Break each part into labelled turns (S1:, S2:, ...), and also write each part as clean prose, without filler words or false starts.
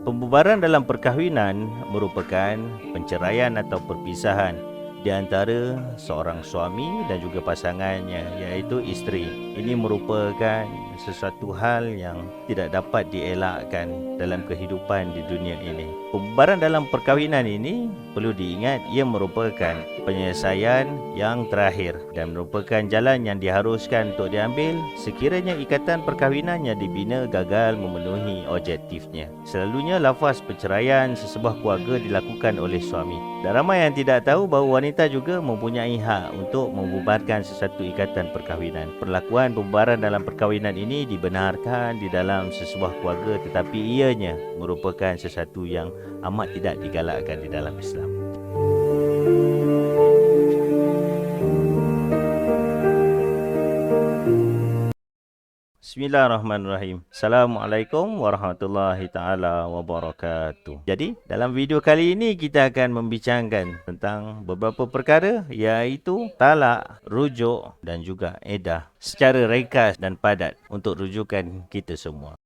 S1: Pembubaran dalam perkahwinan merupakan penceraian atau perpisahan di antara seorang suami dan juga pasangannya, iaitu isteri. Ini merupakan sesuatu hal yang tidak dapat dielakkan dalam kehidupan di dunia ini. Pembubaran dalam perkahwinan ini perlu diingat ia merupakan penyelesaian yang terakhir dan merupakan jalan yang diharuskan untuk diambil sekiranya ikatan perkahwinannya dibina gagal memenuhi objektifnya. Selalunya lafaz perceraian sesebuah keluarga dilakukan oleh suami. Dan ramai yang tidak tahu bahawa wanita juga mempunyai hak untuk membubarkan sesuatu ikatan perkahwinan. Perlakuan pembubaran dalam perkahwinan ini dibenarkan di dalam sesebuah keluarga, tetapi ianya merupakan sesuatu yang amat tidak digalakkan di dalam Islam. Bismillahirrahmanirrahim. Assalamualaikum warahmatullahi ta'ala wabarakatuh. Jadi, dalam video kali ini kita akan membincangkan tentang beberapa perkara, iaitu talak, rujuk dan juga iddah secara ringkas dan padat untuk rujukan kita semua.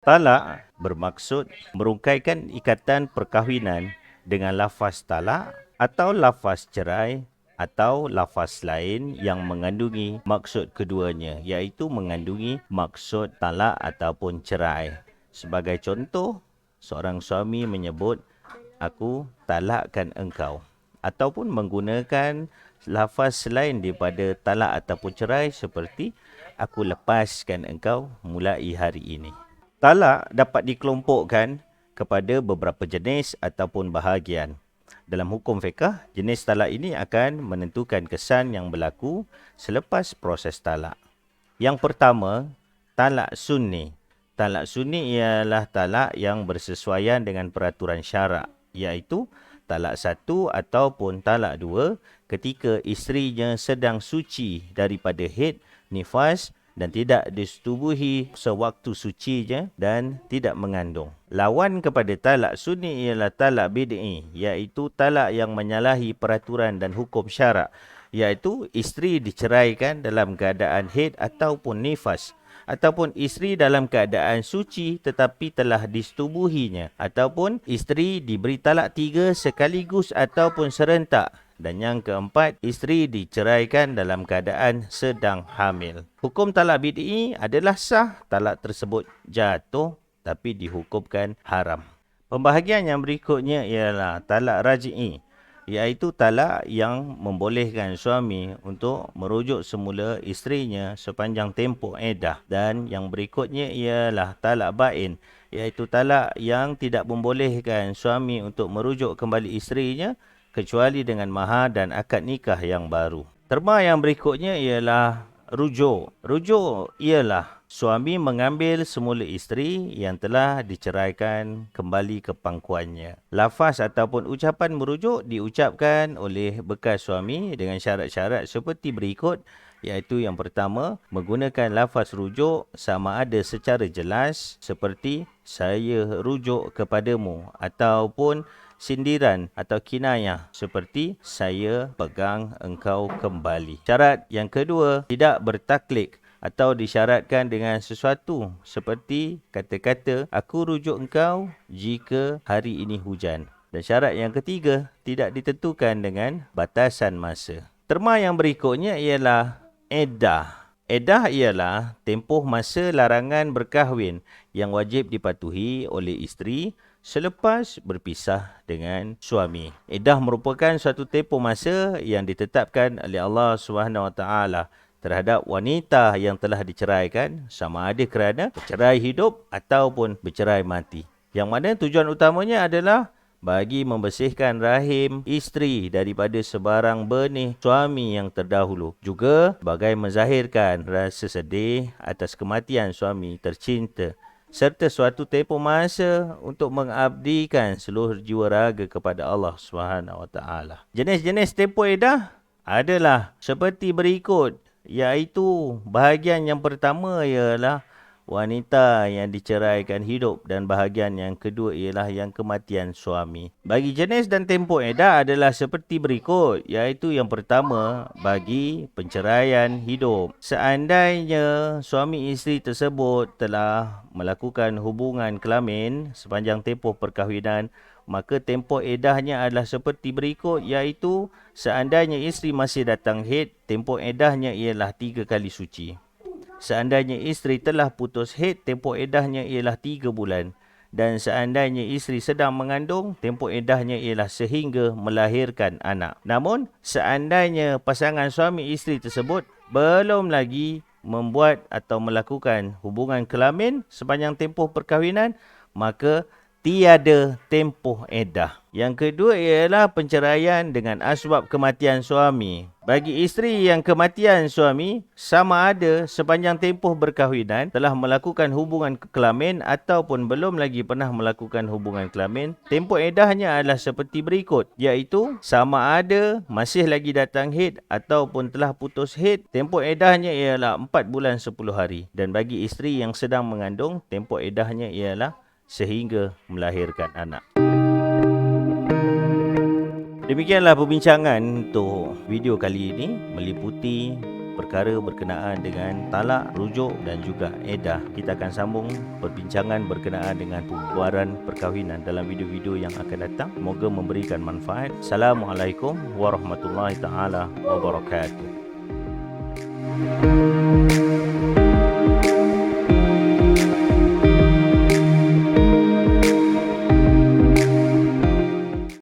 S1: Talak bermaksud merungkaikan ikatan perkahwinan dengan lafaz talak atau lafaz cerai atau lafaz lain yang mengandungi maksud keduanya, iaitu mengandungi maksud talak ataupun cerai. Sebagai contoh, seorang suami menyebut, "Aku talakkan engkau," ataupun menggunakan lafaz selain daripada talak ataupun cerai seperti, "Aku lepaskan engkau mulai hari ini." Talak dapat dikelompokkan kepada beberapa jenis ataupun bahagian. Dalam hukum fiqh, jenis talak ini akan menentukan kesan yang berlaku selepas proses talak. Yang pertama, talak sunni. Talak sunni ialah talak yang bersesuaian dengan peraturan syarak, iaitu talak satu ataupun talak dua ketika isterinya sedang suci daripada haid, nifas dan tidak disetubuhi sewaktu sucinya dan tidak mengandung. Lawan kepada talak sunni ialah talak bid'i, iaitu talak yang menyalahi peraturan dan hukum syarak, iaitu isteri diceraikan dalam keadaan haid ataupun nifas, ataupun isteri dalam keadaan suci tetapi telah disetubuhinya, ataupun isteri diberi talak 3 sekaligus ataupun serentak. Dan yang keempat, isteri diceraikan dalam keadaan sedang hamil. Hukum talak bid'i adalah sah, talak tersebut jatuh tapi dihukumkan haram. Pembahagian yang berikutnya ialah talak raj'i, iaitu talak yang membolehkan suami untuk merujuk semula isterinya sepanjang tempoh iddah. Dan yang berikutnya ialah talak bain, iaitu talak yang tidak membolehkan suami untuk merujuk kembali isterinya kecuali dengan mahar dan akad nikah yang baru. Terma yang berikutnya ialah rujuk. Rujuk ialah suami mengambil semula isteri yang telah diceraikan kembali ke pangkuannya. Lafaz ataupun ucapan merujuk diucapkan oleh bekas suami dengan syarat-syarat seperti berikut, iaitu yang pertama, menggunakan lafaz rujuk sama ada secara jelas seperti "saya rujuk kepadamu" ataupun sindiran atau kinayah seperti "saya pegang engkau kembali". Syarat yang kedua, tidak bertaklid atau disyaratkan dengan sesuatu seperti kata-kata "aku rujuk engkau jika hari ini hujan". Dan syarat yang ketiga, tidak ditentukan dengan batasan masa. Terma yang berikutnya ialah iddah. Iddah ialah tempoh masa larangan berkahwin yang wajib dipatuhi oleh isteri selepas berpisah dengan suami. Iddah merupakan suatu tempoh masa yang ditetapkan oleh Allah SWT terhadap wanita yang telah diceraikan, sama ada kerana bercerai hidup ataupun bercerai mati. Yang mana tujuan utamanya adalah bagi membersihkan rahim isteri daripada sebarang benih suami yang terdahulu. Juga sebagai menzahirkan rasa sedih atas kematian suami tercinta, serta suatu tempoh masa untuk mengabdikan seluruh jiwa raga kepada Allah SWT. Jenis-jenis tempoh iddah adalah seperti berikut, iaitu bahagian yang pertama ialah wanita yang diceraikan hidup, dan bahagian yang kedua ialah yang kematian suami. Bagi jenis dan tempoh iddah adalah seperti berikut, iaitu yang pertama, bagi penceraian hidup. Seandainya suami isteri tersebut telah melakukan hubungan kelamin sepanjang tempoh perkahwinan, maka tempoh iddahnya adalah seperti berikut, iaitu seandainya isteri masih datang haid, tempoh iddahnya ialah 3 kali suci. Seandainya isteri telah putus haid, tempoh iddahnya ialah 3 bulan. Dan seandainya isteri sedang mengandung, tempoh iddahnya ialah sehingga melahirkan anak. Namun, seandainya pasangan suami isteri tersebut belum lagi membuat atau melakukan hubungan kelamin sepanjang tempoh perkahwinan, maka tiada tempoh iddah. Yang kedua ialah penceraian dengan asbab kematian suami. Bagi isteri yang kematian suami, sama ada sepanjang tempoh berkahwinan telah melakukan hubungan kelamin ataupun belum lagi pernah melakukan hubungan kelamin, tempoh iddahnya adalah seperti berikut, iaitu sama ada masih lagi datang haid ataupun telah putus haid, tempoh iddahnya ialah 4 bulan 10 hari. Dan bagi isteri yang sedang mengandung, tempoh iddahnya ialah sehingga melahirkan anak. Demikianlah perbincangan untuk video kali ini, meliputi perkara berkenaan dengan talak, rujuk dan juga iddah. Kita akan sambung perbincangan berkenaan dengan pembubaran perkahwinan dalam video-video yang akan datang. Semoga memberikan manfaat. Assalamualaikum warahmatullahi taala wabarakatuh.